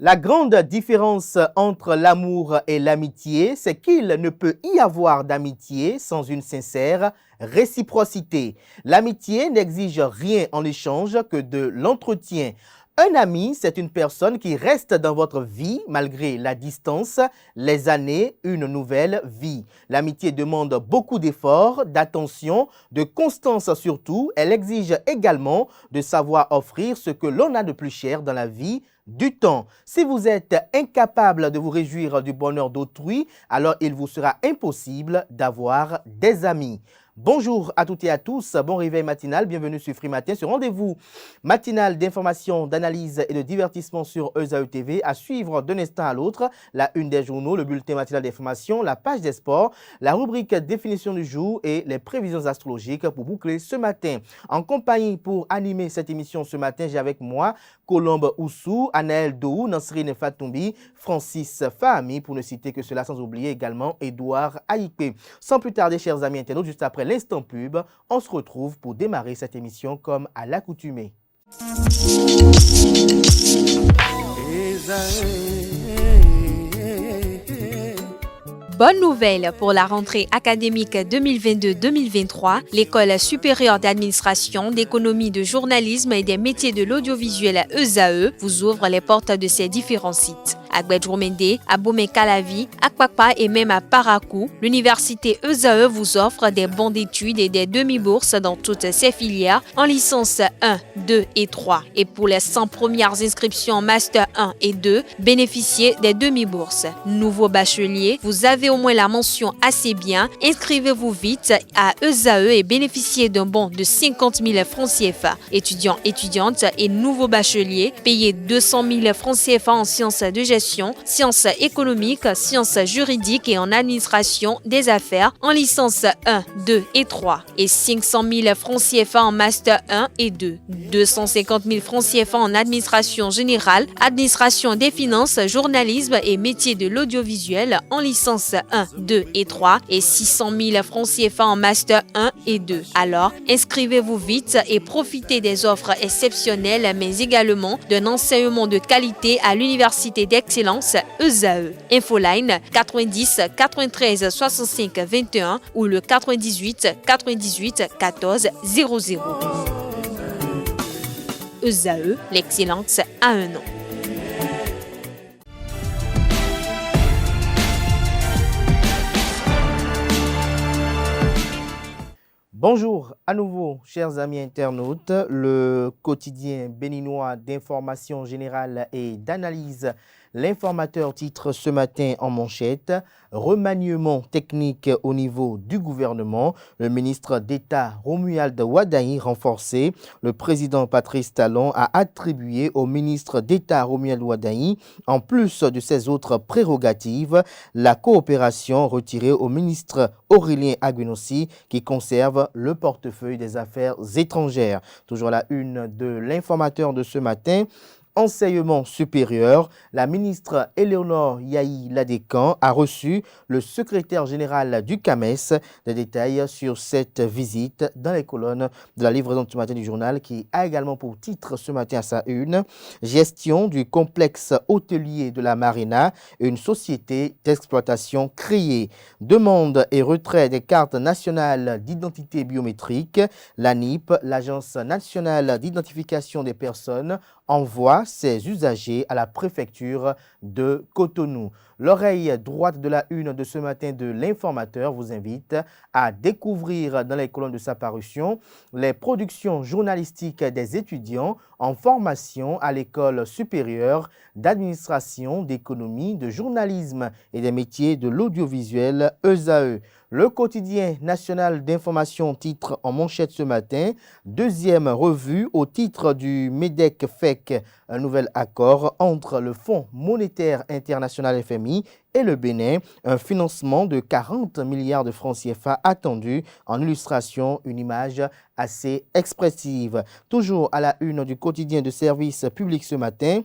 La grande différence entre l'amour et l'amitié, c'est qu'il ne peut y avoir d'amitié sans une sincère réciprocité. L'amitié n'exige rien en échange que de l'entretien. Un ami, c'est une personne qui reste dans votre vie malgré la distance, les années, une nouvelle vie. L'amitié demande beaucoup d'efforts, d'attention, de constance surtout. Elle exige également de savoir offrir ce que l'on a de plus cher dans la vie, du temps. Si vous êtes incapable de vous réjouir du bonheur d'autrui, alors il vous sera impossible d'avoir des amis. Bonjour à toutes et à tous, bon réveil matinal, bienvenue sur Free Matin, ce rendez-vous matinal d'information, d'analyse et de divertissement sur ESAE TV, à suivre d'un instant à l'autre, la une des journaux, le bulletin matinal d'information, la page des sports, la rubrique définition du jour et les prévisions astrologiques pour boucler ce matin. En compagnie pour animer cette émission ce matin, j'ai avec moi Colombe Oussou, Anaël Dohou, Nansrine Fatoumbi, Francis Fahami, pour ne citer que cela, sans oublier également Edouard Aïpé. Sans plus tarder, chers amis internautes, juste après l'instant pub, on se retrouve pour démarrer cette émission comme à l'accoutumée. Bonne nouvelle pour la rentrée académique 2022-2023, l'École supérieure d'administration, d'économie, de journalisme et des métiers de l'audiovisuel ESAE vous ouvre les portes de ses différents sites. À Gbedjomende, à Bomé-Calavi, à Kpakpa et même à Parakou, l'université ESAE vous offre des bons d'études et des demi-bourses dans toutes ses filières en licence 1, 2 et 3. Et pour les 100 premières inscriptions en master 1 et 2, bénéficiez des demi-bourses. Nouveau bachelier, vous avez au moins la mention assez bien, inscrivez-vous vite à ESAE et bénéficiez d'un bon de 50 000 francs CFA. Étudiants, étudiantes et nouveaux bacheliers, payez 200 000 francs CFA en sciences de gestion, sciences économiques, sciences juridiques et en administration des affaires en licence 1, 2 et 3 et 500 000 francs CFA en master 1 et 2, 250 000 francs CFA en administration générale, administration des finances, journalisme et métiers de l'audiovisuel en licence 1, 2 et 3 et 600 000 francs CFA en master 1 et 2. Alors, inscrivez-vous vite et profitez des offres exceptionnelles mais également d'un enseignement de qualité à l'université d'excellence ESAE. Infoline 90 93 65 21 ou le 98 98 14 00. ESAE, l'excellence à un nom. Bonjour à nouveau, chers amis internautes. Le quotidien béninois d'information générale et d'analyse, l'informateur titre ce matin en manchette « Remaniement technique au niveau du gouvernement ». Le ministre d'État Romuald Wadahi renforcé. Le président Patrice Talon a attribué au ministre d'État Romuald Wadahi, en plus de ses autres prérogatives, la coopération retirée au ministre Aurélien Aguinossi qui conserve le portefeuille des affaires étrangères. Toujours la une de l'informateur de ce matin. Enseignement supérieur, la ministre Éléonore Yahi Ladécan a reçu le secrétaire général du CAMES. Des détails sur cette visite dans les colonnes de la livraison de ce matin du journal qui a également pour titre ce matin à sa une « Gestion du complexe hôtelier de la Marina, une société d'exploitation créée. Demande et retrait des cartes nationales d'identité biométrique. L'ANIP, l'Agence nationale d'identification des personnes, envoie ses usagers à la préfecture de Cotonou. L'oreille droite de la une de ce matin de l'informateur vous invite à découvrir dans les colonnes de sa parution les productions journalistiques des étudiants en formation à l'école supérieure d'administration, d'économie, de journalisme et des métiers de l'audiovisuel ESAE. Le quotidien national d'information titre en manchette ce matin, deuxième revue au titre du MEDEC-FEC, un nouvel accord entre le Fonds monétaire international FMI et le Bénin, un financement de 40 milliards de francs CFA attendu. En illustration, une image assez expressive. Toujours à la une du quotidien de service public ce matin,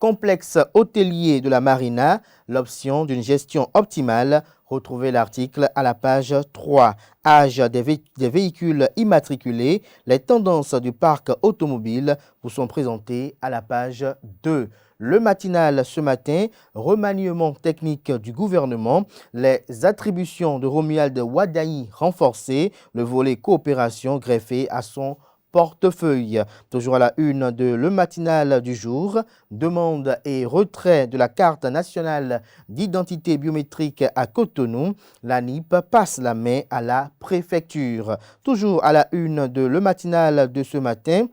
Complexe hôtelier de la Marina, l'option d'une gestion optimale. Retrouvez l'article à la page 3. Âge des véhicules immatriculés, les tendances du parc automobile vous sont présentées à la page 2. Le matinal ce matin, remaniement technique du gouvernement, les attributions de Romuald Wadani renforcées, le volet coopération greffé à son portefeuille. Toujours à la une de Le Matinal du jour, demande et retrait de la carte nationale d'identité biométrique à Cotonou, la NIP passe la main à la préfecture. Toujours à la une de Le Matinal de ce matin,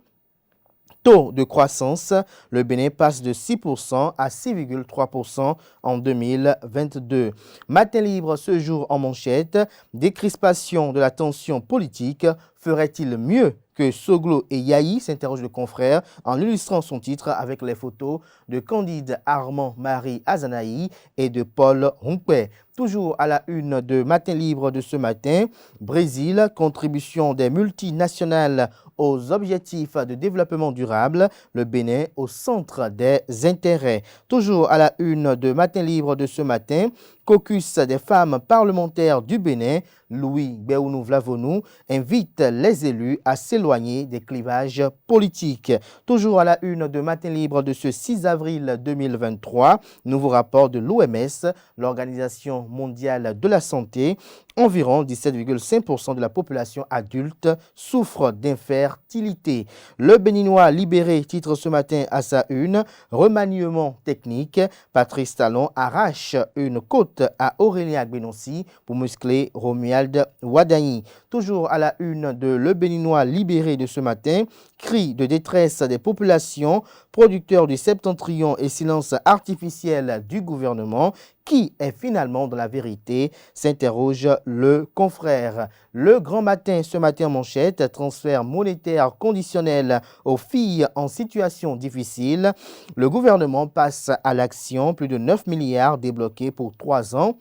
taux de croissance, le Bénin passe de 6% à 6,3% en 2022. Matin libre ce jour en manchette, décrispation de la tension politique, ferait-il mieux que Soglo et Yahi, s'interroge le confrère en illustrant son titre avec les photos de Candide Armand-Marie Azanaï et de Paul Rumpé. Toujours à la une de Matin libre de ce matin, Brésil, contribution des multinationales aux objectifs de développement durable, le Bénin au centre des intérêts. Toujours à la une de Matin libre de ce matin, caucus des femmes parlementaires du Bénin, Louis Béounou-Vlavonou invite les élus à s'éloigner des clivages politiques. Toujours à la une de Matin libre de ce 6 avril 2023, nouveau rapport de l'OMS, l'Organisation mondiale de la santé. Environ 17,5% de la population adulte souffre d'infertilité. Le Béninois libéré titre ce matin à sa une, remaniement technique. Patrice Talon arrache une côte à Aurélien Agbenossi pour muscler Romuald Wadani. Toujours à la une de Le Béninois libéré de ce matin, cri de détresse des populations, producteurs du septentrion et silence artificiel du gouvernement. Qui est finalement dans la vérité, s'interroge le confrère. Le Grand Matin ce matin en manchette, transfert monétaire conditionnel aux filles en situation difficile. Le gouvernement passe à l'action, plus de 9 milliards débloqués pour 3 ans.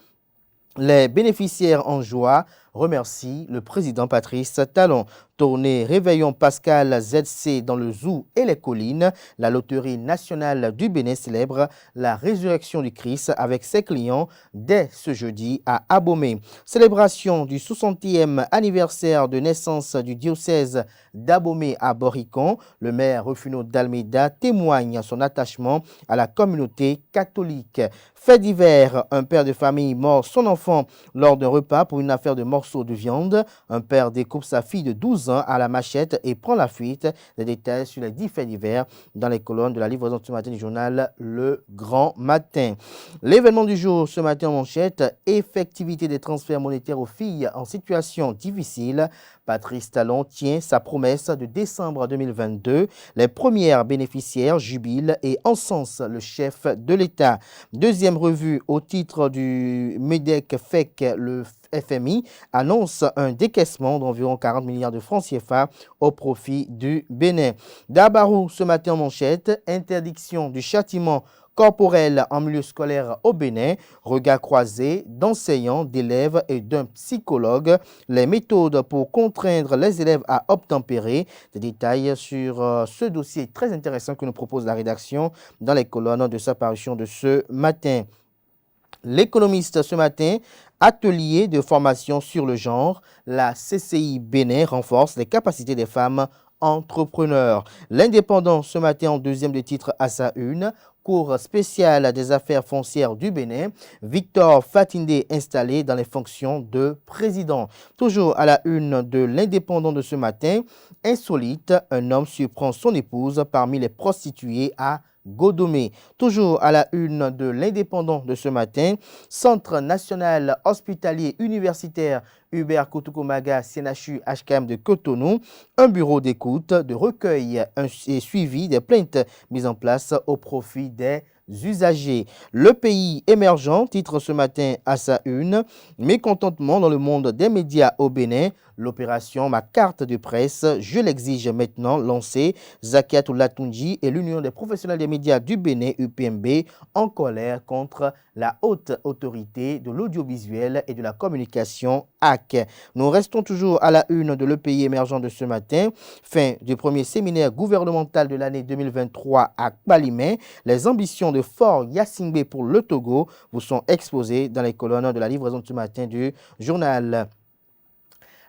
Les bénéficiaires en joie remercient le président Patrice Talon. Tournée Réveillon Pascal ZC dans le Zoo et les collines, la loterie nationale du Bénin célèbre la résurrection du Christ avec ses clients dès ce jeudi à Abomey. Célébration du 60e anniversaire de naissance du diocèse d'Abomey à Boricon. Le maire Rufuno d'Almeida témoigne son attachement à la communauté catholique. Fait divers, un père de famille mord son enfant lors d'un repas pour une affaire de morceaux de viande. Un père découpe sa fille de 12 ans à la machette et prend la fuite. Des détails sur les 10 faits divers dans les colonnes de la livraison ce matin du journal Le Grand Matin. L'événement du jour ce matin en manchette, effectivité des transferts monétaires aux filles en situation difficile. Patrice Talon tient sa promesse de décembre 2022. Les premières bénéficiaires jubilent et encensent le chef de l'État. Deuxième revue au titre du MEDEC-FEC, le FMI annonce un décaissement d'environ 40 milliards de francs CFA au profit du Bénin. Dabarou ce matin en manchette, interdiction du châtiment corporel en milieu scolaire au Bénin, regard croisé d'enseignants, d'élèves et d'un psychologue, les méthodes pour contraindre les élèves à obtempérer. Des détails sur ce dossier très intéressant que nous propose la rédaction dans les colonnes de sa parution de ce matin. L'économiste ce matin, atelier de formation sur le genre, la CCI Bénin renforce les capacités des femmes entrepreneurs. L'Indépendant ce matin en deuxième de titre à sa une, cour spéciale des affaires foncières du Bénin, Victor Fatindé installé dans les fonctions de président. Toujours à la une de l'Indépendant de ce matin, insolite, un homme surprend son épouse parmi les prostituées à Godomé. Toujours à la une de l'Indépendant de ce matin, Centre national hospitalier universitaire Hubert Koutoukoumaga CNHU HKM de Cotonou, un bureau d'écoute, de recueil et suivi des plaintes mises en place au profit des usagers. Le pays émergent titre ce matin à sa une, mécontentement dans le monde des médias au Bénin. L'opération Ma carte de presse, je l'exige maintenant, lancée. Zakiatou Latunji et l'Union des professionnels des médias du Bénin, UPMB, en colère contre la haute autorité de l'audiovisuel et de la communication, AC. Nous restons toujours à la une de Le Pays émergent de ce matin. Fin du premier séminaire gouvernemental de l'année 2023 à Kbalimé. Les ambitions de Fort Yassingbe pour le Togo vous sont exposées dans les colonnes de la livraison de ce matin du journal.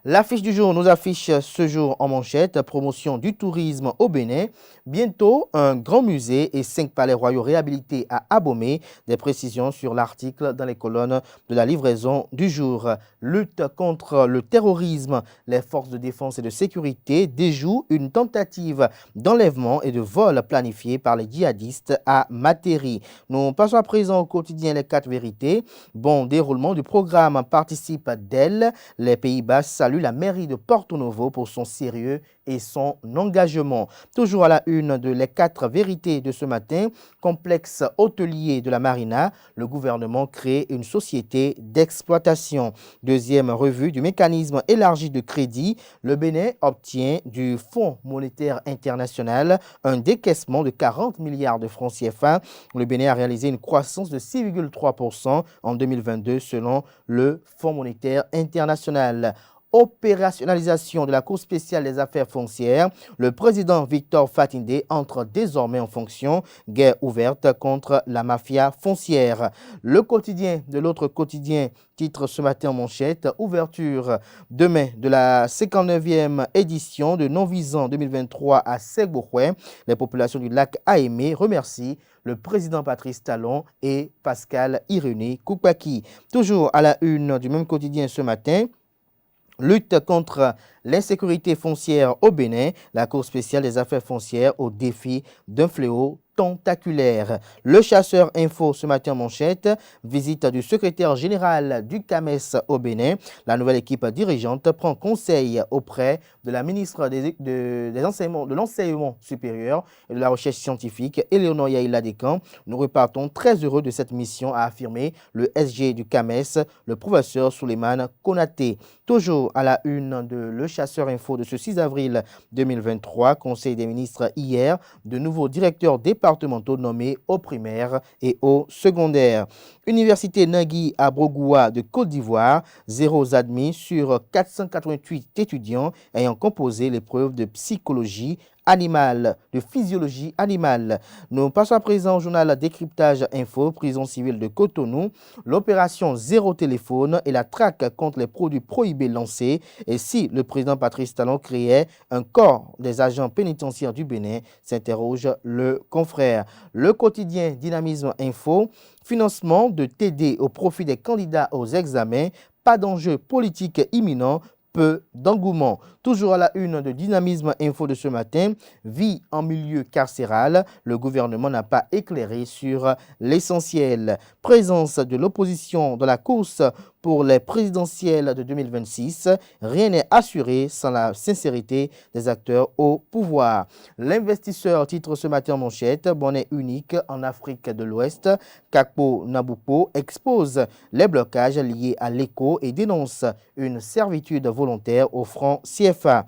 L'affiche du jour nous affiche ce jour en manchette, promotion du tourisme au Bénin. Bientôt, un grand musée et 5 palais royaux réhabilités à Abomey. Des précisions sur l'article dans les colonnes de la livraison du jour. Lutte contre le terrorisme. Les forces de défense et de sécurité déjouent une tentative d'enlèvement et de vol planifié par les djihadistes à Materi. Nous passons à présent au quotidien Les 4 vérités. Bon déroulement du programme participe d'elle. Les Pays-Bas saluent la mairie de Porto Novo pour son sérieux et son engagement. Toujours à la une de Les 4 vérités de ce matin, complexe hôtelier de la Marina, le gouvernement crée une société d'exploitation. Deuxième revue du mécanisme élargi de crédit, le Bénin obtient du Fonds monétaire international un décaissement de 40 milliards de francs CFA. Le Bénin a réalisé une croissance de 6,3% en 2022 selon le Fonds monétaire international. Opérationnalisation de la Cour spéciale des affaires foncières, le président Victor Fatindé entre désormais en fonction. Guerre ouverte contre la mafia foncière. Le quotidien de l'autre quotidien titre ce matin en manchette, ouverture demain de la 59e édition de Non-Visant 2023 à Ségbouroué. Les populations du lac Aémé remercient le président Patrice Talon et Pascal Irénée Koupaki. Toujours à la une du même quotidien ce matin, lutte contre l'insécurité foncière au Bénin, la Cour spéciale des affaires foncières au défi d'un fléau tentaculaire. Le chasseur info ce matin en manchette, visite du secrétaire général du CAMES au Bénin. La nouvelle équipe dirigeante prend conseil auprès de la ministre de l'enseignement supérieur et de la recherche scientifique, Éléonore Yaïla Descamps. Nous repartons très heureux de cette mission, a affirmé le SG du CAMES, le professeur Souleymane Konaté. Toujours à la une de Le Chasseur Info de ce 6 avril 2023, Conseil des ministres hier, de nouveaux directeurs départementaux nommés au primaire et au secondaire. Université Nangui à Brogoua de Côte d'Ivoire, 0 admis sur 488 étudiants ayant composé l'épreuve de psychologie animale, de physiologie animale. Nous passons à présent au journal Décryptage Info, prison civile de Cotonou, l'opération Zéro téléphone et la traque contre les produits prohibés lancés. Et si le président Patrice Talon créait un corps des agents pénitentiaires du Bénin, s'interroge le confrère. Le quotidien Dynamisme Info, financement de TD au profit des candidats aux examens, pas d'enjeu politique imminent, peu d'engouement. Toujours à la une de Dynamisme Info de ce matin, vie en milieu carcéral, le gouvernement n'a pas éclairé sur l'essentiel. Présence de l'opposition dans la course pour les présidentielles de 2026, rien n'est assuré sans la sincérité des acteurs au pouvoir. L'investisseur titre ce matin en manchette, monnaie unique en Afrique de l'Ouest, Kakpo Nabupo expose les blocages liés à l'éco et dénonce une servitude volontaire au franc CFA.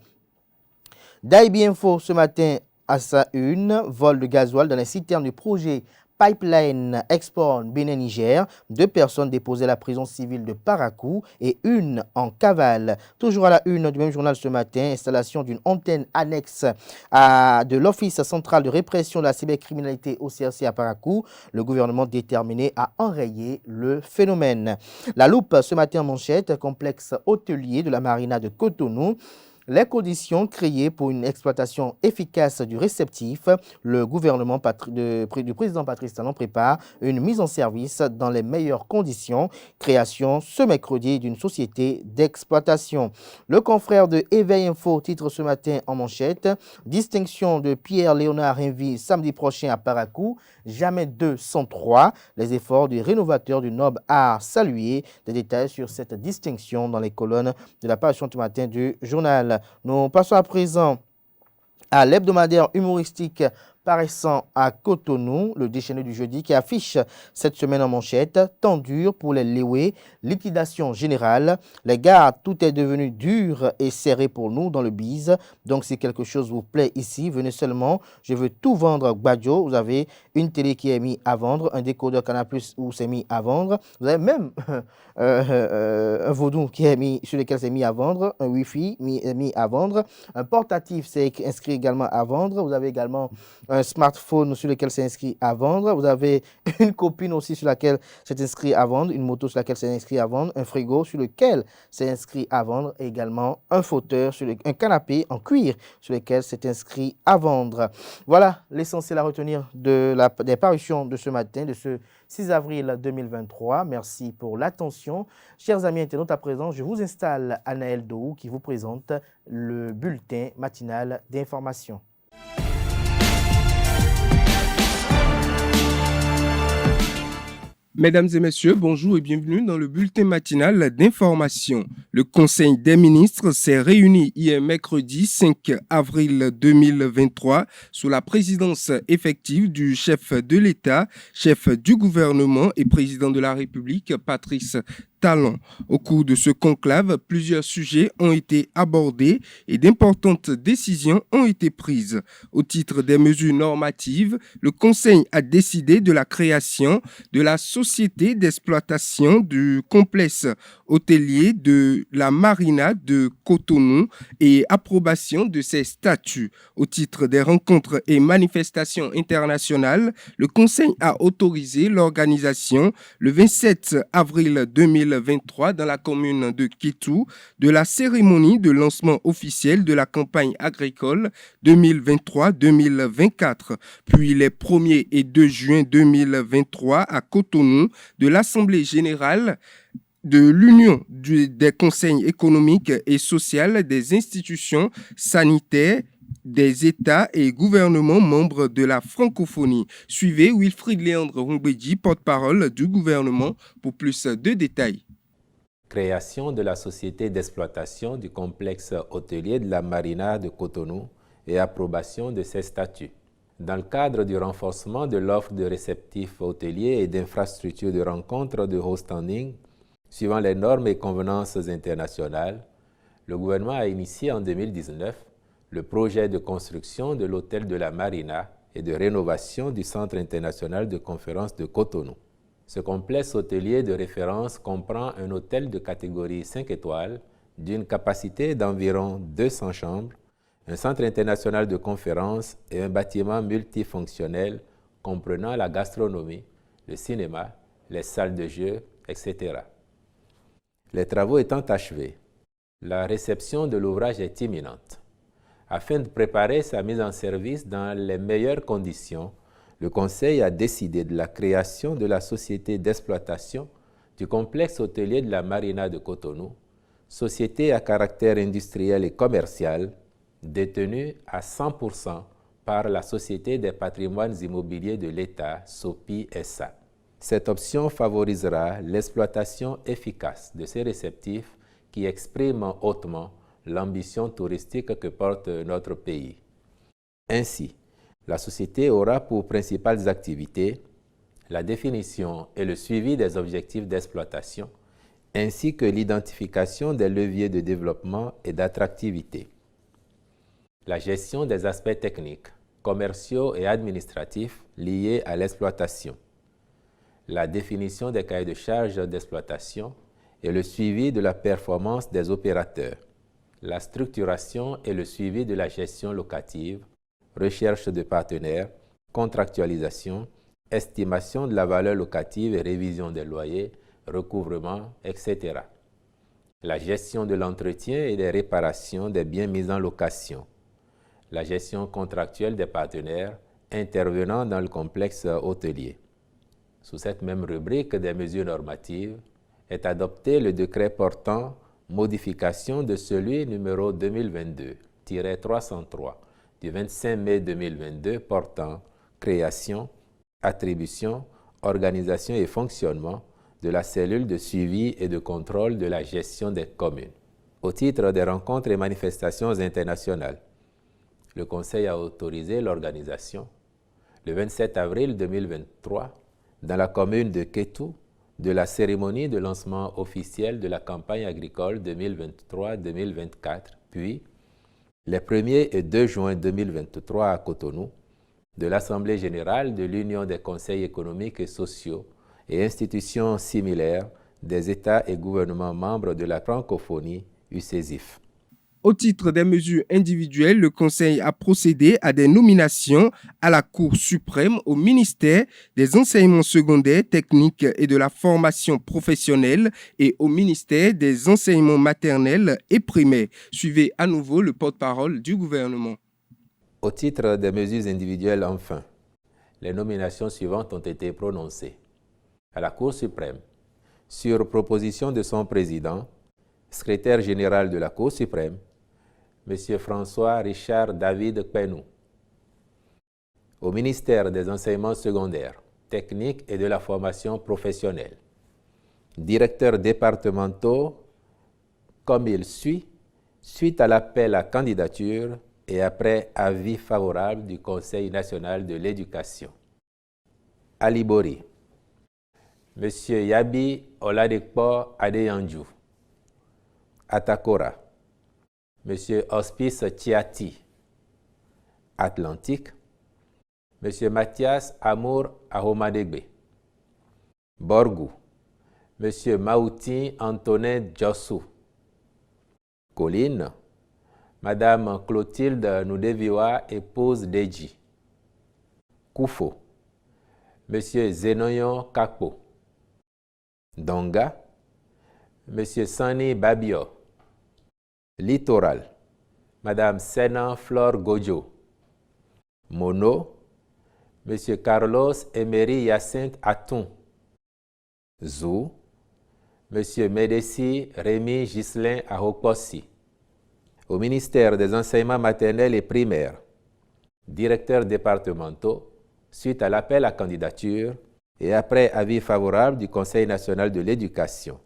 Daibi Info ce matin à sa une, vol de gasoil dans les citernes du projet Pipeline Export Bénin-Niger. 2 personnes déposées à la prison civile de Parakou et une en cavale. Toujours à la une du même journal ce matin, installation d'une antenne annexe de l'Office central de répression de la cybercriminalité au CRC à Parakou. Le gouvernement déterminé à enrayer le phénomène. La loupe ce matin en manchette, complexe hôtelier de la Marina de Cotonou. Les conditions créées pour une exploitation efficace du réceptif, le gouvernement du président Patrice Talon prépare une mise en service dans les meilleures conditions. Création ce mercredi d'une société d'exploitation. Le confrère de Éveil Info titre ce matin en manchette, distinction de Pierre-Léonard Envy samedi prochain à Parakou, jamais 2 sans 3. Les efforts du rénovateur du Noble Art salués. Des détails sur cette distinction dans les colonnes de la parution du matin du journal. Nous passons à présent à l'hebdomadaire humoristique paraissant à Cotonou, le déchaîné du jeudi qui affiche cette semaine en manchette, temps dur pour les Léoué, liquidation générale, les gars, tout est devenu dur et serré pour nous dans le bise, donc si quelque chose vous plaît ici, venez seulement, je veux tout vendre Gbadjo, vous avez une télé qui est mise à vendre, un décodeur Canal+ où c'est mis à vendre, vous avez même un vaudou qui est mis, sur lequel c'est mis à vendre, un Wi-Fi mis à vendre, un portatif c'est inscrit également à vendre, vous avez également un smartphone sur lequel c'est inscrit à vendre, vous avez une copine aussi sur laquelle c'est inscrit à vendre, une moto sur laquelle c'est inscrit à vendre, un frigo sur lequel c'est inscrit à vendre, et également un fauteuil, un canapé en cuir sur lequel c'est inscrit à vendre. Voilà l'essentiel à retenir des parutions de ce matin, de ce 6 avril 2023. Merci pour l'attention. Chers amis internautes, à présent, je vous installe Anaël Dohou qui vous présente le bulletin matinal d'information. Mesdames et messieurs, bonjour et bienvenue dans le bulletin matinal d'information. Le Conseil des ministres s'est réuni hier mercredi 5 avril 2023 sous la présidence effective du chef de l'État, chef du gouvernement et président de la République, Patrice Talon. Au cours de ce conclave, plusieurs sujets ont été abordés et d'importantes décisions ont été prises. Au titre des mesures normatives, le Conseil a décidé de la création de la société d'exploitation du complexe hôtelier de la Marina de Cotonou et approbation de ses statuts. Au titre des rencontres et manifestations internationales, le Conseil a autorisé l'organisation le 27 avril 2023 dans la commune de Kétou de la cérémonie de lancement officiel de la campagne agricole 2023-2024, puis les 1er et 2 juin 2023 à Cotonou de l'Assemblée générale de l'Union des conseils économiques et sociaux des institutions sanitaires des États et gouvernements membres de la francophonie. Suivez Wilfried Léandre Rombédi, porte-parole du gouvernement, pour plus de détails. Création de la société d'exploitation du complexe hôtelier de la Marina de Cotonou et approbation de ses statuts. Dans le cadre du renforcement de l'offre de réceptifs hôteliers et d'infrastructures de rencontres de haut standing, suivant les normes et convenances internationales, le gouvernement a initié en 2019 le projet de construction de l'hôtel de la Marina et de rénovation du Centre international de conférences de Cotonou. Ce complexe hôtelier de référence comprend un hôtel de catégorie 5 étoiles d'une capacité d'environ 200 chambres, un centre international de conférences et un bâtiment multifonctionnel comprenant la gastronomie, le cinéma, les salles de jeu, etc. Les travaux étant achevés, la réception de l'ouvrage est imminente. Afin de préparer sa mise en service dans les meilleures conditions, le Conseil a décidé de la création de la société d'exploitation du complexe hôtelier de la Marina de Cotonou, société à caractère industriel et commercial, détenue à 100% par la Société des patrimoines immobiliers de l'État, SOPI SA. Cette option favorisera l'exploitation efficace de ces réceptifs qui expriment hautement l'ambition touristique que porte notre pays. Ainsi, la société aura pour principales activités la définition et le suivi des objectifs d'exploitation, ainsi que l'identification des leviers de développement et d'attractivité. La gestion des aspects techniques, commerciaux et administratifs liés à l'exploitation. La définition des cahiers de charges d'exploitation et le suivi de la performance des opérateurs. La structuration et le suivi de la gestion locative, recherche de partenaires, contractualisation, estimation de la valeur locative et révision des loyers, recouvrement, etc. La gestion de l'entretien et des réparations des biens mis en location. La gestion contractuelle des partenaires intervenant dans le complexe hôtelier. Sous cette même rubrique des mesures normatives, est adopté le décret portant modification de celui numéro 2022-303 du 25 mai 2022 portant création, attribution, organisation et fonctionnement de la cellule de suivi et de contrôle de la gestion des communes. Au titre des rencontres et manifestations internationales, le Conseil a autorisé l'organisation le 27 avril 2023, dans la commune de Kétou, de la cérémonie de lancement officiel de la campagne agricole 2023-2024, puis les 1er et 2 juin 2023 à Cotonou, de l'Assemblée générale de l'Union des conseils économiques et sociaux et institutions similaires des États et gouvernements membres de la francophonie UCESIF. Au titre des mesures individuelles, le Conseil a procédé à des nominations à la Cour suprême au ministère des enseignements secondaires, techniques et de la formation professionnelle et au ministère des enseignements maternels et primaires. Suivez à nouveau le porte-parole du gouvernement. Au titre des mesures individuelles, enfin, les nominations suivantes ont été prononcées. À la Cour suprême, sur proposition de son président, secrétaire général de la Cour suprême, M. François Richard David Kpenou. Au ministère des enseignements secondaires, techniques et de la formation professionnelle, directeurs départementaux comme il suit, suite à l'appel à candidature et après avis favorable du Conseil national de l'éducation. Ali Bori, M. Yabi Oladekpo Adeyanju. Atakora, M. Hospice Tiati. Atlantique, M. Mathias Amour Ahomadegbe. Borgou, M. Maouti Antonin Djossou. Colline, Madame Clotilde Noudeviwa, épouse Deji. Koufo, M. Zenoyon Kakpo. Donga, M. Sani Babio. Littoral, Madame Sena Flore Gojo. Mono, M. Carlos Emery Hyacinthe Aton. Zou, M. Médessi Rémi Ghislain Ahopossi. Au ministère des enseignements maternels et primaires, directeurs départementaux, suite à l'appel à candidature et après avis favorable du Conseil national de l'éducation.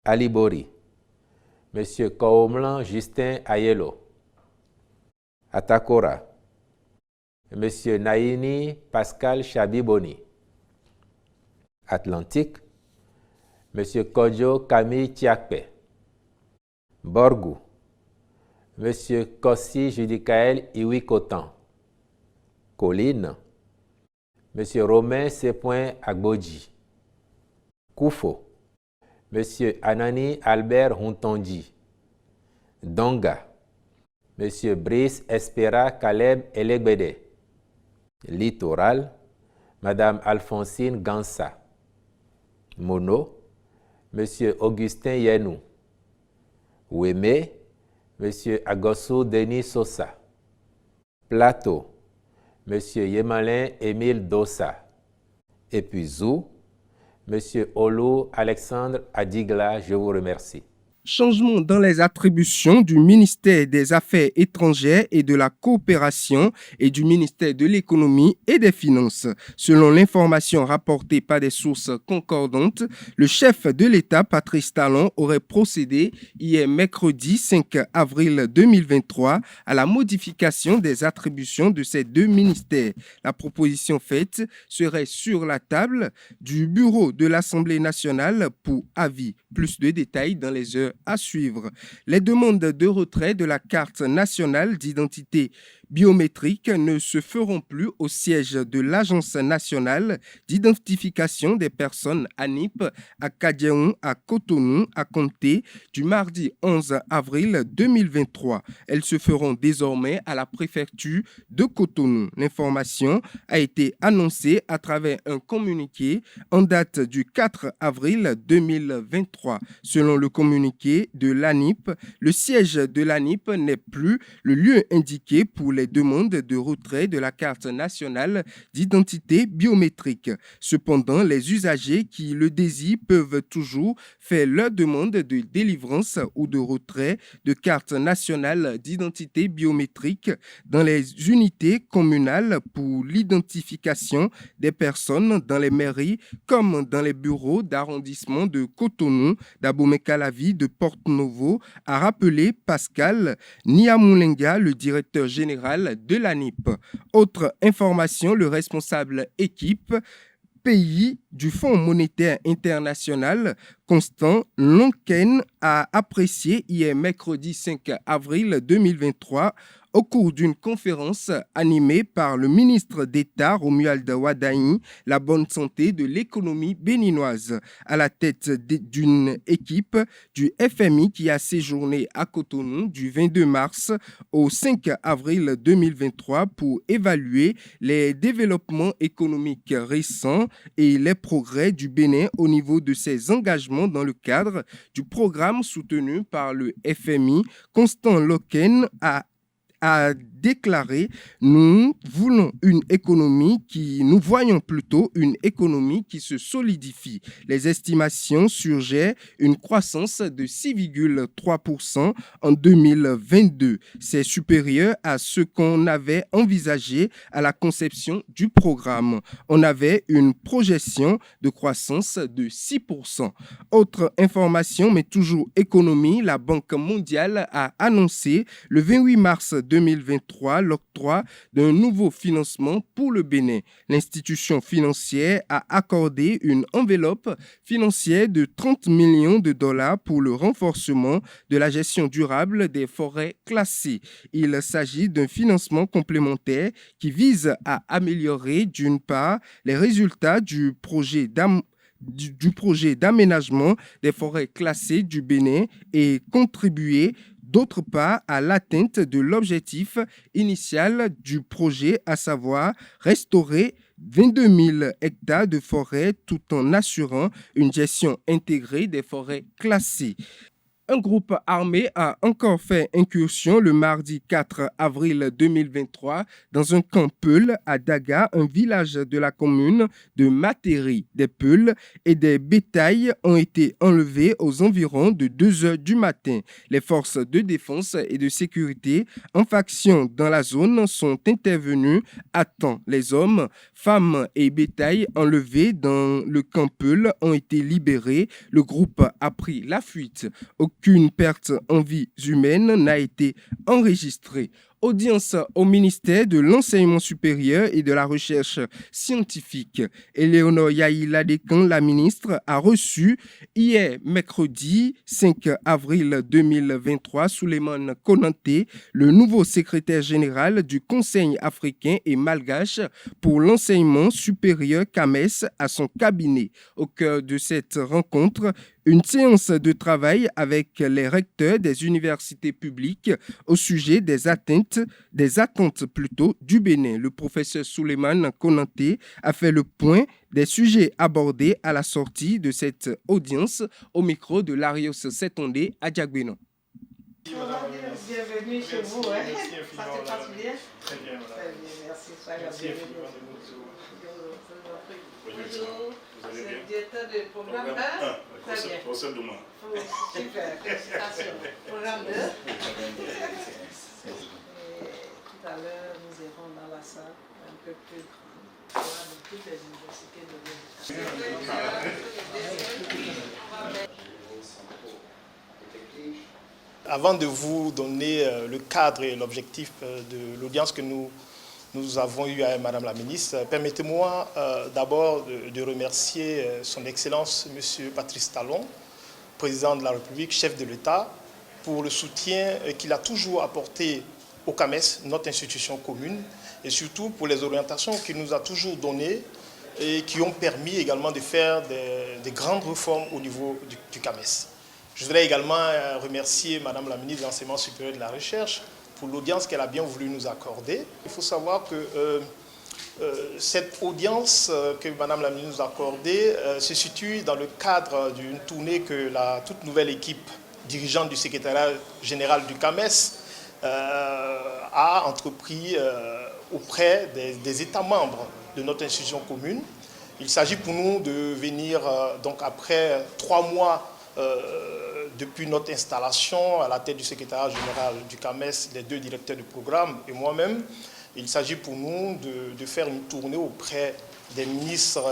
Ali Bori, M. Koomlan Justin Ayelo. Atakora, M. Naini Pascal Chabiboni. Atlantique, M. Kodjo Camille Tiakpe. Borgou, M. Kossi Judicaël Iwikotan. Colline, M. Romain Sepoin Agboji. Koufo, M. Anani Albert Huntonji. Donga, M. Brice Espera Caleb Elegbede. Littoral, Mme Alphonsine Gansa. Mono, M. Augustin Yenou. Ouémé, M. Agossou Denis Sosa. Plateau, M. Yemalin Émile Dossa. Et puis Zou, M. Olou Alexandre Adigla, je vous remercie. Changement dans les attributions du ministère des Affaires étrangères et de la coopération et du ministère de l'Économie et des Finances. Selon l'information rapportée par des sources concordantes, le chef de l'État, Patrice Talon, aurait procédé hier mercredi 5 avril 2023 à la modification des attributions de ces deux ministères. La proposition faite serait sur la table du bureau de l'Assemblée nationale pour avis. Plus de détails dans les heures à suivre. Les demandes de retrait de la carte nationale d'identité biométrique ne se feront plus au siège de l'Agence nationale d'identification des personnes ANIP à Kadiaon à Cotonou à compter du mardi 11 avril 2023. Elles se feront désormais à la préfecture de Cotonou. L'information a été annoncée à travers un communiqué en date du 4 avril 2023. Selon le communiqué de l'ANIP, le siège de l'ANIP n'est plus le lieu indiqué pour les demandes de retrait de la carte nationale d'identité biométrique. Cependant, les usagers qui le désirent peuvent toujours faire leur demande de délivrance ou de retrait de carte nationale d'identité biométrique dans les unités communales pour l'identification des personnes dans les mairies comme dans les bureaux d'arrondissement de Cotonou, d'Abomey-Calavi, de Porto-Novo, a rappelé Pascal Niamoulenga, le directeur général général de l'ANIP. Autre information, le responsable équipe pays du Fonds monétaire international, Constant Lonken, a apprécié hier mercredi 5 avril 2023 au cours d'une conférence animée par le ministre d'État Romuald Wadani, la bonne santé de l'économie béninoise, à la tête d'une équipe du FMI qui a séjourné à Cotonou du 22 mars au 5 avril 2023 pour évaluer les développements économiques récents et les progrès du Bénin au niveau de ses engagements dans le cadre du programme soutenu par le FMI. Constant Lonken a déclaré « Nous voyons plutôt une économie qui se solidifie. Les estimations suggèrent une croissance de 6,3% en 2022. C'est supérieur à ce qu'on avait envisagé à la conception du programme. On avait une projection de croissance de 6%. Autre information, mais toujours économie, la Banque mondiale a annoncé le 28 mars 2023 l'octroi d'un nouveau financement pour le Bénin. L'institution financière a accordé une enveloppe financière de 30 millions de dollars pour le renforcement de la gestion durable des forêts classées. Il s'agit d'un financement complémentaire qui vise à améliorer d'une part les résultats du projet d'aménagement des forêts classées du Bénin et contribuer d'autre part à l'atteinte de l'objectif initial du projet, à savoir restaurer 22 000 hectares de forêt tout en assurant une gestion intégrée des forêts classées. Un groupe armé a encore fait incursion le mardi 4 avril 2023 dans un camp Peul à Daga, un village de la commune de Materi. Des Peuls et des bétails ont été enlevés aux environs de 2 heures du matin. Les forces de défense et de sécurité en faction dans la zone sont intervenues à temps. Les hommes, femmes et bétails enlevés dans le camp Peul ont été libérés. Le groupe a pris la fuite. Aucune perte en vies humaines n'a été enregistrée. Audience au ministère de l'Enseignement supérieur et de la Recherche scientifique. Éléonore Yaïla-Decan, la ministre, a reçu hier mercredi 5 avril 2023 Souleymane Konanté, le nouveau secrétaire général du Conseil africain et malgache pour l'enseignement supérieur CAMES à son cabinet. Au cœur de cette rencontre, une séance de travail avec les recteurs des universités publiques au sujet des attentes du Bénin. Le professeur Souleymane Konanté a fait le point des sujets abordés à la sortie de cette audience au micro de Larios Setondé à Diagbeno. Bienvenue chez vous. Merci Ça se passe bien? Très bien, madame. Merci. Merci infiniment de nous recevoir. Bonjour. Vous allez C'est bien? le directeur du programme 1. Très bien. Procès demain. Super, félicitations. Programme 2. Tout à l'heure, nous irons dans la salle un peu plus grande pour voir de toutes les universités de l'éducation. Avant de vous donner le cadre et l'objectif de l'audience que nous avons eue avec Madame la Ministre, permettez-moi d'abord de remercier Son Excellence M. Patrice Talon, Président de la République, chef de l'État, pour le soutien qu'il a toujours apporté au CAMES, notre institution commune, et surtout pour les orientations qu'il nous a toujours données et qui ont permis également de faire des grandes réformes au niveau du CAMES. Je voudrais également remercier Madame la Ministre de l'Enseignement supérieur et de la Recherche pour l'audience qu'elle a bien voulu nous accorder. Il faut savoir que cette audience que Madame la Ministre nous a accordée se situe dans le cadre d'une tournée que la toute nouvelle équipe dirigeante du secrétariat général du CAMES a entrepris auprès des États membres de notre institution commune. Il s'agit pour nous de venir, donc après 3 mois depuis notre installation à la tête du secrétariat général du CAMES, les 2 directeurs de programme et moi-même, il s'agit pour nous de faire une tournée auprès des ministres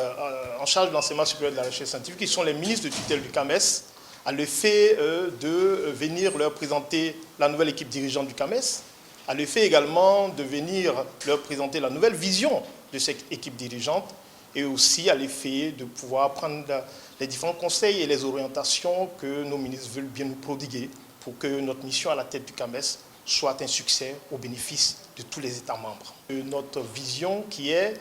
en charge de l'enseignement supérieur et de la recherche scientifique, qui sont les ministres de tutelle du CAMES, à l'effet de venir leur présenter la nouvelle équipe dirigeante du CAMES, à l'effet également de venir leur présenter la nouvelle vision de cette équipe dirigeante et aussi à l'effet de pouvoir prendre les différents conseils et les orientations que nos ministres veulent bien nous prodiguer pour que notre mission à la tête du CAMES soit un succès au bénéfice de tous les États membres. Notre vision qui est,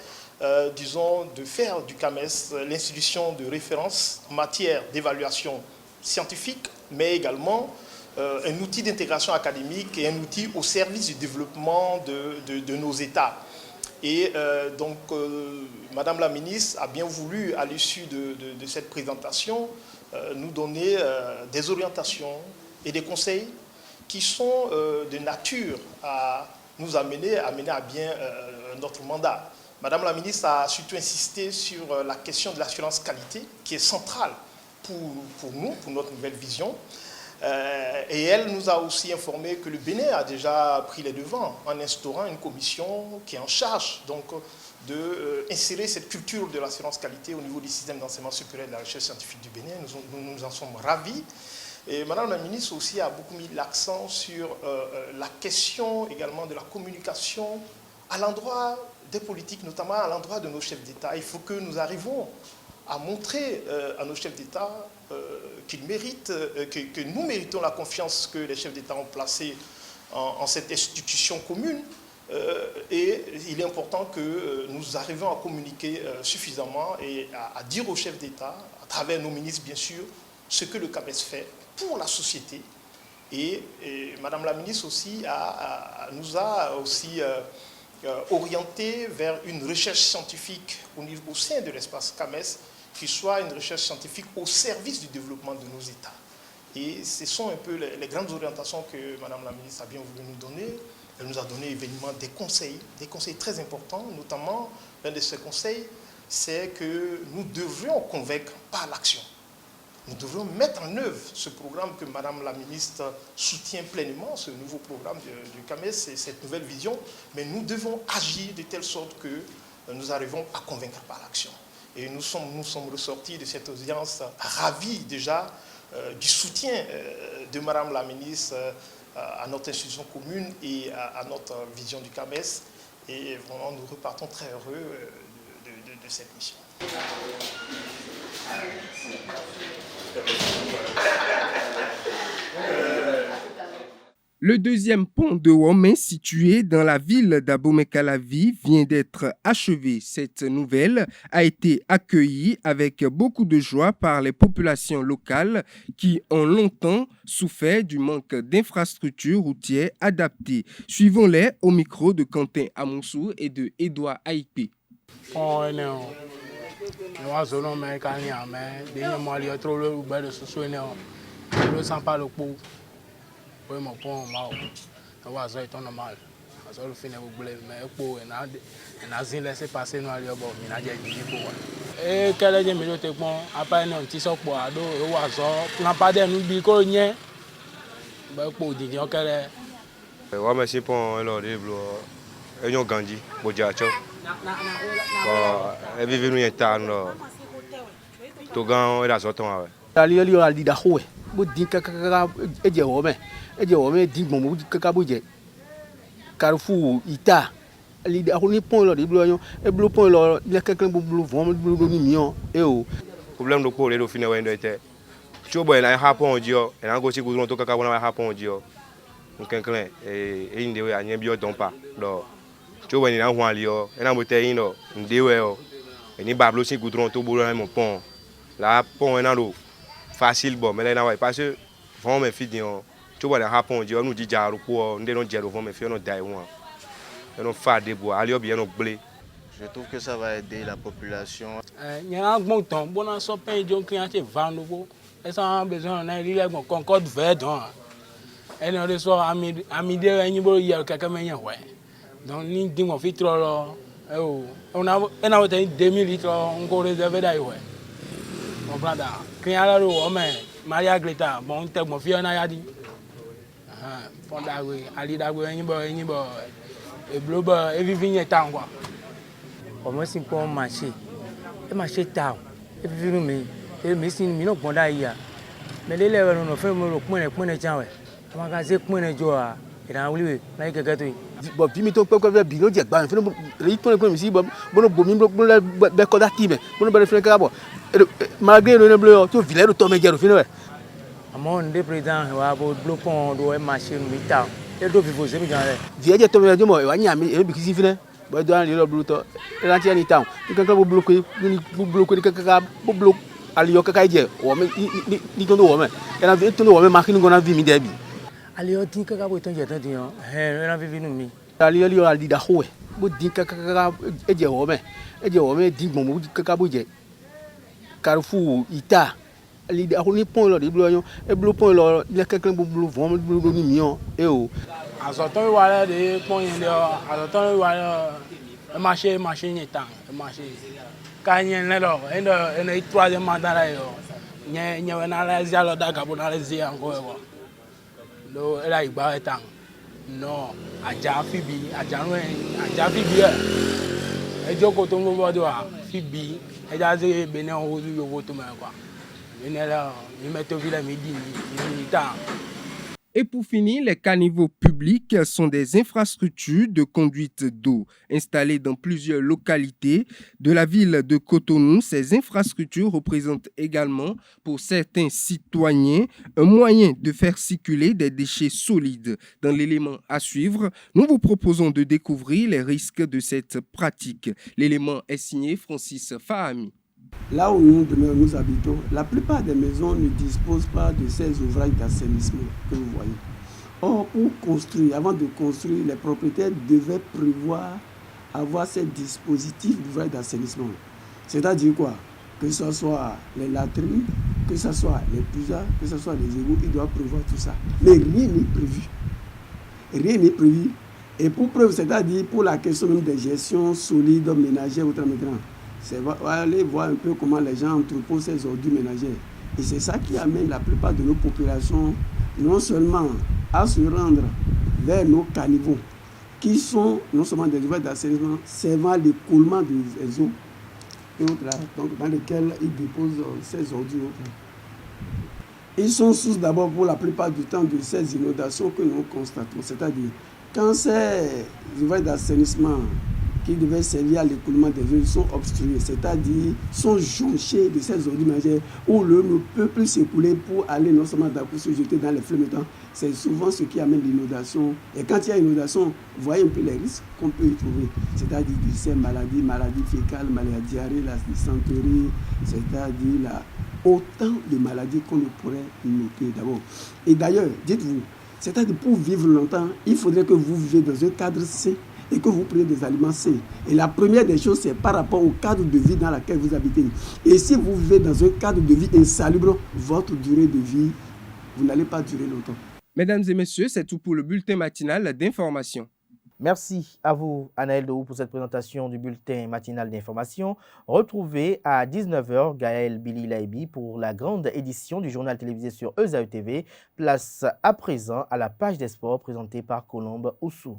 disons, de faire du CAMES l'institution de référence en matière d'évaluation scientifique, mais également un outil d'intégration académique et un outil au service du développement de nos États. Et donc, Madame la ministre a bien voulu, à l'issue de cette présentation, nous donner des orientations et des conseils qui sont de nature à nous amener à bien notre mandat. Madame la ministre a surtout insisté sur la question de l'assurance qualité, qui est centrale pour nous, pour notre nouvelle vision. Et elle nous a aussi informé que le Bénin a déjà pris les devants en instaurant une commission qui est en charge d'insérer cette culture de l'assurance qualité au niveau du système d'enseignement supérieur de la recherche scientifique du Bénin. Nous en sommes ravis. Et Madame la ministre aussi a beaucoup mis l'accent sur la question également de la communication à l'endroit des politiques, notamment à l'endroit de nos chefs d'État. Il faut que nous arrivions à montrer à nos chefs d'État qu'ils méritent, que nous méritons la confiance que les chefs d'État ont placée en cette institution commune. Et il est important que nous arrivions à communiquer suffisamment et à dire aux chefs d'État, à travers nos ministres bien sûr, ce que le CAMES fait pour la société. Et Madame la ministre aussi nous a aussi orienté vers une recherche scientifique au sein de l'espace CAMES, qui soit une recherche scientifique au service du développement de nos États. Et ce sont un peu les grandes orientations que Madame la ministre a bien voulu nous donner. Elle nous a donné évidemment des conseils très importants, notamment l'un de ces conseils, c'est que nous devrions convaincre par l'action. Nous devrions mettre en œuvre ce programme que Madame la ministre soutient pleinement, ce nouveau programme du CAMES, cette nouvelle vision, mais nous devons agir de telle sorte que nous arrivons à convaincre par l'action. Et nous sommes ressortis de cette audience ravis déjà du soutien de Madame la ministre à notre institution commune et à notre vision du CAMES. Et vraiment, nous repartons très heureux de cette mission. Le deuxième pont de Womé, situé dans la ville d'Abomey-Calavi, vient d'être achevé. Cette nouvelle a été accueillie avec beaucoup de joie par les populations locales qui ont longtemps souffert du manque d'infrastructures routières adaptées. Suivons-les au micro de Quentin Amonsou et de Edouard Aïpé. Oui, mon pont, on va faire normal. On va faire mais pour un laisser passer nous aller au bord, mais et quel est le milieu de pont après un petit soc pour ado et oiseau n'a pas de nous bico rien pour dire qu'elle est ouais mais c'est pour alors les blo et nous gandi bojacho et vivre nous étano to gan et la sorte ouais ali ali da hoe bo din kaka e je wo me din bon kaka bo je Carrefour ita ali da ni pont lo de blo yon e blo pont lo le quelqu'un blo vraiment blo ni mion e o problème do ko le do fine we ndo ete chobo na ha pont dio e na go si gudron to kaka wona ha pont dio nkenken e inde we anya bi o don pa do chobo ni na ho ali o e na mo te yin do ndewe o e ni bablo si gudron to bolo na mon pont la pont e na do facile bon mais là na parce que vraiment mes filles tu vois les rapons dit on nous dit jaru ko ndé non jero vraiment mes filles on dai won on fa de bois ali bien on blé. Je trouve que ça va aider la population. Il y a un bon temps bon en so pain de client vendre ko et ça a besoin na ri le concorde vert donc et on reçoit à midi ni bo hier quelqu'un men ouais donc ni dit on fait trop on a 2000 litres on ko réserver dai ouais comprendre client là o mais Maria Greta bon te mo fi na ya di Fondawe ali dawe yin bo e bloba e vivi yen ta quoi o mo sin ko marché e marché ta e vivi mi e mi sin mi no gbonda ya me le le no fe mo ro pon e jan we ma ka se pon e jo a Et dans le là, il y a quelqu'un qui bon puis mi to ko bi no je gba fun ri to ko mi si bo no bomi bo be ko da ti me bo no be fun ka bo malgré le bleu to village to me jero fin we amon de président wa bo blopon do e marché mi ta e do vivo se mi jan le vie to me mo wa nya mi e bi kisi fin bo do an le bleu to e lan ti ani town ni kan bo bloqué ni ka bo bloqué ali yo ka je wo me ni to do wo me e na to do wo me machine go na vi mi de bi ali yo tin ka bo ton je ton din e na vivi nu mi ali yo ali da ho bo din ka e je wo me din gbon mo ka bo je Carrefour ita ali da ho ni pon lo de blo e blo pon lo le kankan bo blo von blo ni mi o e o azoton wa le de pon yin le azoton wa le marché ni tan marché ka yin le lo en troisième mandat là yo nye na la zia lo da gabo na le zia encore e lo e la igba e tan no aja fibi e joko to mo bodo a fibi e ja ze benin o yo voto me quoi là il met au village midi ta. Et pour finir, les caniveaux publics sont des infrastructures de conduite d'eau installées dans plusieurs localités de la ville de Cotonou. Ces infrastructures représentent également pour certains citoyens un moyen de faire circuler des déchets solides. Dans l'élément à suivre, nous vous proposons de découvrir les risques de cette pratique. L'élément est signé Francis Fahami. Là où nous habitons, la plupart des maisons ne disposent pas de ces ouvrages d'assainissement que vous voyez. Or, pour construire, avant de construire, les propriétaires devaient prévoir avoir ces dispositifs d'ouvrages d'assainissement. C'est-à-dire quoi? Que ce soit les latrines, que ce soit les puisards, que ce soit les égouts, ils doivent prévoir tout ça. Mais rien n'est prévu. Rien n'est prévu. Et pour preuve, c'est-à-dire pour la question même des gestions solides, ménagères, autrement, c'est aller voir un peu comment les gens entreposent ces ordures ménagères. Et c'est ça qui amène la plupart de nos populations non seulement à se rendre vers nos caniveaux, qui sont non seulement des ouvrages d'assainissement servant l'écoulement des eaux et autres là, donc dans lesquels ils déposent ces ordures. Ils sont source d'abord pour la plupart du temps de ces inondations que nous constatons. C'est-à-dire quand ces ouvrages d'assainissement qui devaient servir à l'écoulement des eaux sont obstrués, c'est-à-dire sont jonchés de ces ordures ménagères où l'eau ne peut plus s'écouler pour aller non seulement pour se jeter dans les fleuves métants. C'est souvent ce qui amène l'inondation. Et quand il y a inondation, vous voyez un peu les risques qu'on peut y trouver, c'est-à-dire ces maladies fécales, maladies diarrhée, la dysenterie, c'est-à-dire autant de maladies qu'on ne pourrait noter d'abord. Et d'ailleurs, dites-vous, c'est-à-dire pour vivre longtemps, il faudrait que vous viviez dans un cadre sain et que vous preniez des aliments sains. Et la première des choses, c'est par rapport au cadre de vie dans lequel vous habitez. Et si vous vivez dans un cadre de vie insalubre, votre durée de vie, vous n'allez pas durer longtemps. Mesdames et messieurs, c'est tout pour le bulletin matinal d'information. Merci à vous, Anaël Dehou, pour cette présentation du bulletin matinal d'information. Retrouvez à 19h Gaël Billy Laibi pour la grande édition du journal télévisé sur ESAE TV. Place à présent à la page des sports présentée par Colombe Oussou.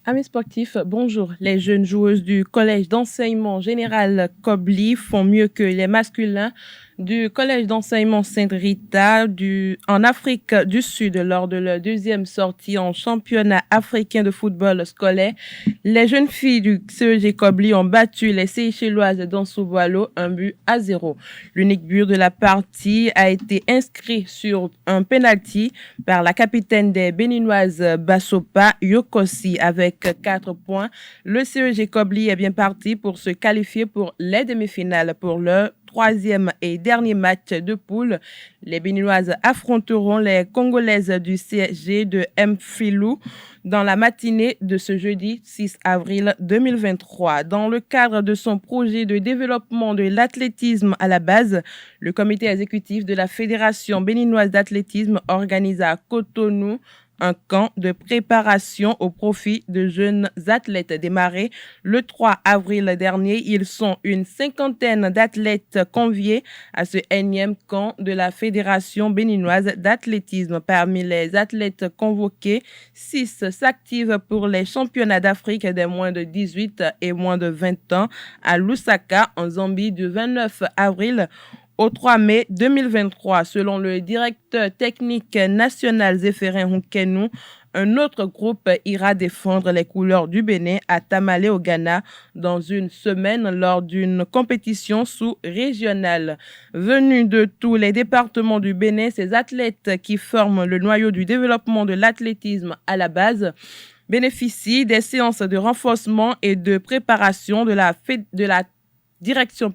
Amis sportifs, bonjour. Les jeunes joueuses du collège d'enseignement général Kobli font mieux que les masculins du collège d'enseignement Sainte-Rita en Afrique du Sud lors de leur deuxième sortie en championnat africain de football scolaire. Les jeunes filles du CEG Kobli ont battu les Seychelloises d'Ansouboualo 1-0. L'unique but de la partie a été inscrit sur un penalty par la capitaine des Béninoises Bassopa Yokosi avec 4 points. Le CEG Kobli est bien parti pour se qualifier pour les demi-finales pour leur troisième et dernier match de poule. Les Béninoises affronteront les Congolaises du CSG de Mfilou dans la matinée de ce jeudi 6 avril 2023. Dans le cadre de son projet de développement de l'athlétisme à la base, le comité exécutif de la Fédération béninoise d'athlétisme organise à Cotonou un camp de préparation au profit de jeunes athlètes démarré le 3 avril dernier. Ils sont une 50aine d'athlètes conviés à ce énième camp de la Fédération béninoise d'athlétisme. Parmi les athlètes convoqués, 6 s'activent pour les championnats d'Afrique des moins de 18 et moins de 20 ans à Lusaka, en Zambie, du 29 avril au 3 mai 2023. Selon le directeur technique national Zéphérin Houkenou, un autre groupe ira défendre les couleurs du Bénin à Tamale au Ghana dans une semaine lors d'une compétition sous-régionale. Venus de tous les départements du Bénin, ces athlètes qui forment le noyau du développement de l'athlétisme à la base bénéficient des séances de renforcement et de préparation de la direction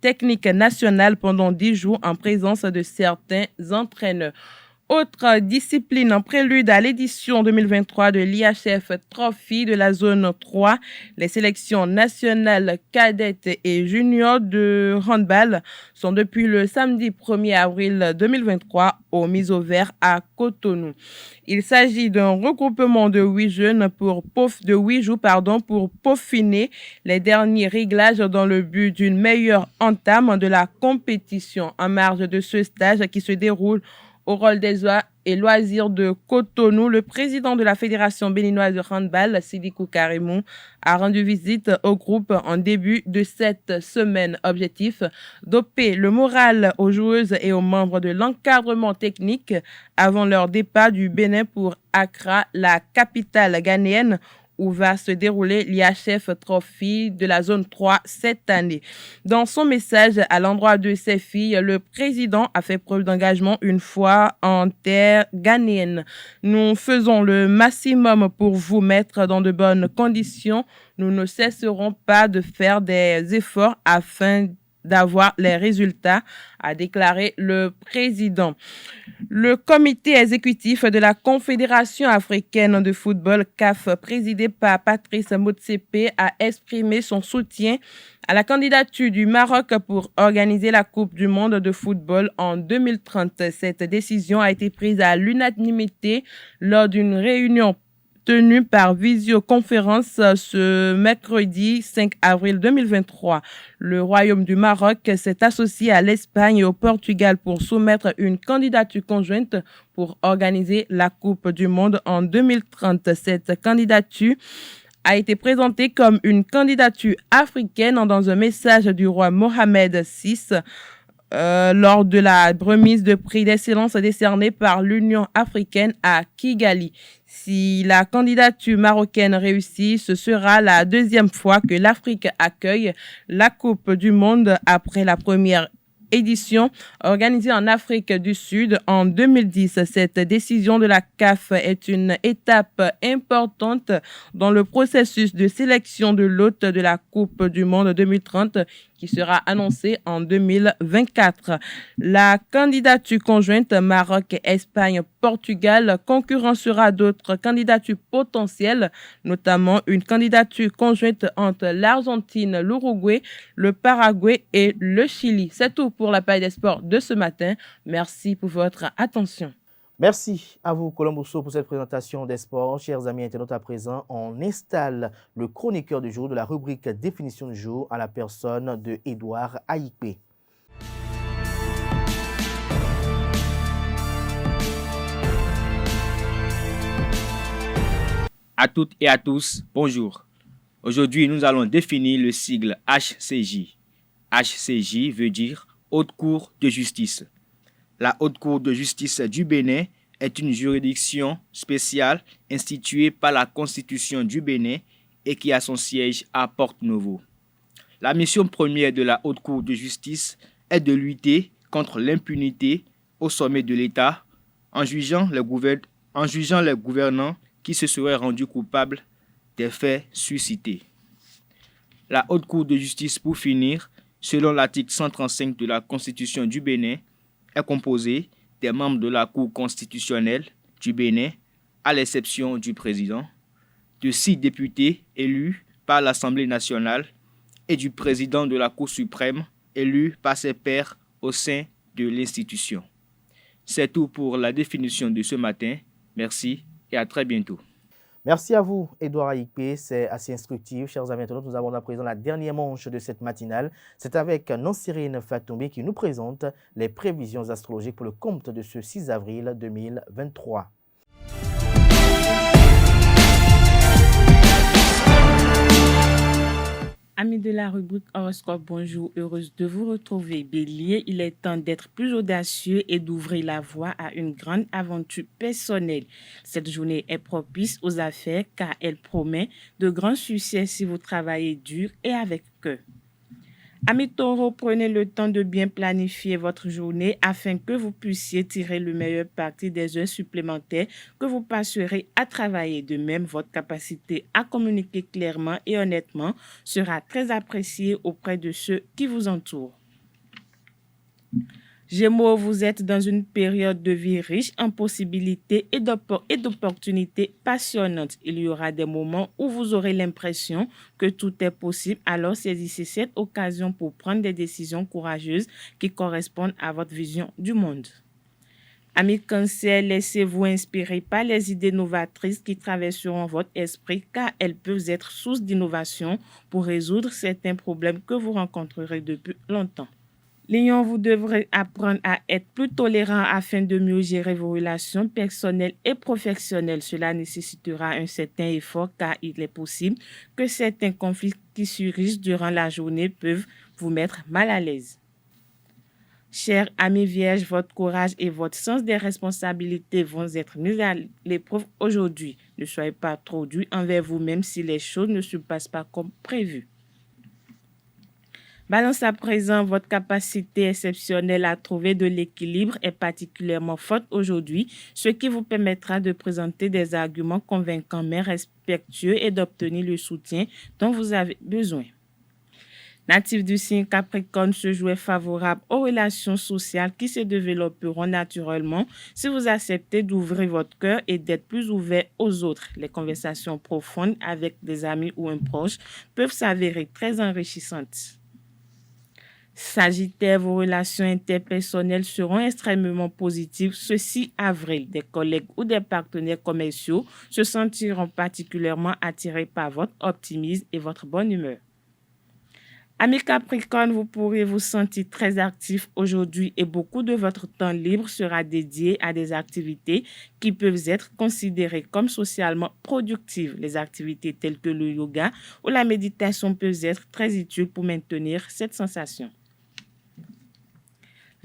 technique nationale pendant 10 jours en présence de certains entraîneurs. Autre discipline en prélude à l'édition 2023 de l'IHF Trophy de la zone 3, les sélections nationales cadettes et juniors de handball sont depuis le samedi 1er avril 2023 aux mises au vert à Cotonou. Il s'agit d'un regroupement de 8 jours pour peaufiner les derniers réglages dans le but d'une meilleure entame de la compétition. En marge de ce stage qui se déroule au rôle des et loisirs de Cotonou, le président de la Fédération béninoise de handball, Sidikou Karimou, a rendu visite au groupe en début de cette semaine. Objectif, doper le moral aux joueuses et aux membres de l'encadrement technique avant leur départ du Bénin pour Accra, la capitale ghanéenne, où va se dérouler l'IHF Trophy de la zone 3 cette année. Dans son message à l'endroit de ses filles, le président a fait preuve d'engagement une fois en terre ghanéenne. Nous faisons le maximum pour vous mettre dans de bonnes conditions. Nous ne cesserons pas de faire des efforts afin d'avoir les résultats, a déclaré le président. Le comité exécutif de la Confédération africaine de football, CAF, présidé par Patrice Motsepe, a exprimé son soutien à la candidature du Maroc pour organiser la Coupe du monde de football en 2030. Cette décision a été prise à l'unanimité lors d'une réunion tenue par visioconférence ce mercredi 5 avril 2023. Le Royaume du Maroc s'est associé à l'Espagne et au Portugal pour soumettre une candidature conjointe pour organiser la Coupe du monde en 2030. Cette candidature a été présentée comme une candidature africaine dans un message du roi Mohamed VI lors de la remise de prix d'excellence décernée par l'Union africaine à Kigali. Si la candidature marocaine réussit, ce sera la deuxième fois que l'Afrique accueille la Coupe du monde après la première édition organisée en Afrique du Sud en 2010. Cette décision de la CAF est une étape importante dans le processus de sélection de l'hôte de la Coupe du monde 2030 qui sera annoncée en 2024. La candidature conjointe Maroc-Espagne-Portugal concurrencera d'autres candidatures potentielles, notamment une candidature conjointe entre l'Argentine, l'Uruguay, le Paraguay et le Chili. C'est tout pour la page des sports de ce matin. Merci pour votre attention. Merci à vous, Colomboso, pour cette présentation des sports. Chers amis internautes, à présent, on installe le chroniqueur du jour de la rubrique Définition du jour à la personne de Edouard Aïkpé. À toutes et à tous, bonjour. Aujourd'hui, nous allons définir le sigle HCJ. HCJ veut dire Haute Cour de justice. La Haute Cour de justice du Bénin est une juridiction spéciale instituée par la Constitution du Bénin et qui a son siège à Porto-Novo. La mission première de la Haute Cour de justice est de lutter contre l'impunité au sommet de l'État en jugeant les gouvernants qui se seraient rendus coupables des faits suscités. La Haute Cour de justice, pour finir, selon l'article 135 de la Constitution du Bénin, est composée des membres de la Cour constitutionnelle du Bénin, à l'exception du président, de 6 députés élus par l'Assemblée nationale et du président de la Cour suprême élu par ses pairs au sein de l'institution. C'est tout pour la définition de ce matin. Merci et à très bientôt. Merci à vous, Edouard Aïkpé. C'est assez instructif. Chers amis internautes, nous avons à présent la dernière manche de cette matinale. C'est avec Nansirine Fatoumbi qui nous présente les prévisions astrologiques pour le compte de ce 6 avril 2023. Amis de la rubrique Horoscope, bonjour, heureuse de vous retrouver. Bélier, il est temps d'être plus audacieux et d'ouvrir la voie à une grande aventure personnelle. Cette journée est propice aux affaires car elle promet de grands succès si vous travaillez dur et avec cœur. Amis Taureau, prenez le temps de bien planifier votre journée afin que vous puissiez tirer le meilleur parti des heures supplémentaires que vous passerez à travailler. De même, votre capacité à communiquer clairement et honnêtement sera très appréciée auprès de ceux qui vous entourent. Gémeaux, vous êtes dans une période de vie riche en possibilités et d'opportunités passionnantes. Il y aura des moments où vous aurez l'impression que tout est possible, alors saisissez cette occasion pour prendre des décisions courageuses qui correspondent à votre vision du monde. Amis Cancer, laissez-vous inspirer par les idées novatrices qui traverseront votre esprit car elles peuvent être source d'innovation pour résoudre certains problèmes que vous rencontrerez depuis longtemps. Lion, vous devrez apprendre à être plus tolérant afin de mieux gérer vos relations personnelles et professionnelles. Cela nécessitera un certain effort car il est possible que certains conflits qui surgissent durant la journée peuvent vous mettre mal à l'aise. Chers amis vierges, votre courage et votre sens des responsabilités vont être mis à l'épreuve aujourd'hui. Ne soyez pas trop dur envers vous-même si les choses ne se passent pas comme prévu. Balance à présent, votre capacité exceptionnelle à trouver de l'équilibre est particulièrement forte aujourd'hui, ce qui vous permettra de présenter des arguments convaincants mais respectueux et d'obtenir le soutien dont vous avez besoin. Natif du signe Capricorne, ce jour est favorable aux relations sociales qui se développeront naturellement si vous acceptez d'ouvrir votre cœur et d'être plus ouvert aux autres. Les conversations profondes avec des amis ou un proche peuvent s'avérer très enrichissantes. Sagittaire, vos relations interpersonnelles seront extrêmement positives ce 6 avril. Des collègues ou des partenaires commerciaux se sentiront particulièrement attirés par votre optimisme et votre bonne humeur. Amis Capricorne, vous pourrez vous sentir très actif aujourd'hui et beaucoup de votre temps libre sera dédié à des activités qui peuvent être considérées comme socialement productives. Les activités telles que le yoga ou la méditation peuvent être très utiles pour maintenir cette sensation.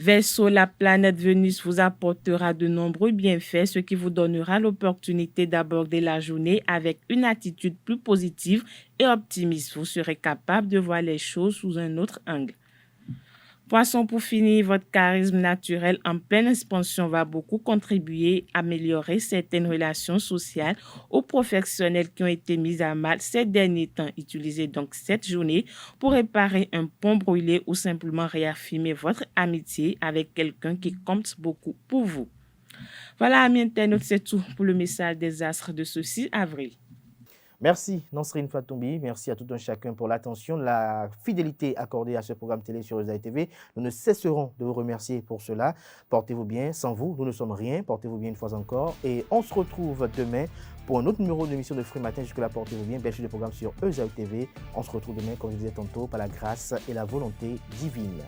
Verseau, la planète Vénus vous apportera de nombreux bienfaits, ce qui vous donnera l'opportunité d'aborder la journée avec une attitude plus positive et optimiste. Vous serez capable de voir les choses sous un autre angle. Poisson, pour finir, votre charisme naturel en pleine expansion va beaucoup contribuer à améliorer certaines relations sociales ou professionnelles qui ont été mises à mal ces derniers temps. Utilisez donc cette journée pour réparer un pont brûlé ou simplement réaffirmer votre amitié avec quelqu'un qui compte beaucoup pour vous. Voilà, amis internautes, c'est tout pour le message des astres de ce 6 avril. Merci Nansrine Fatoumbi, merci à tout un chacun pour l'attention, la fidélité accordée à ce programme télé sur Ezaï TV. Nous ne cesserons de vous remercier pour cela. Portez-vous bien, sans vous, nous ne sommes rien. Portez-vous bien une fois encore. Et on se retrouve demain pour un autre numéro de l'émission de Free Matin. Jusque-là, portez-vous bien. Belle suite de programme sur Ezaï TV. On se retrouve demain, comme je disais tantôt, par la grâce et la volonté divine.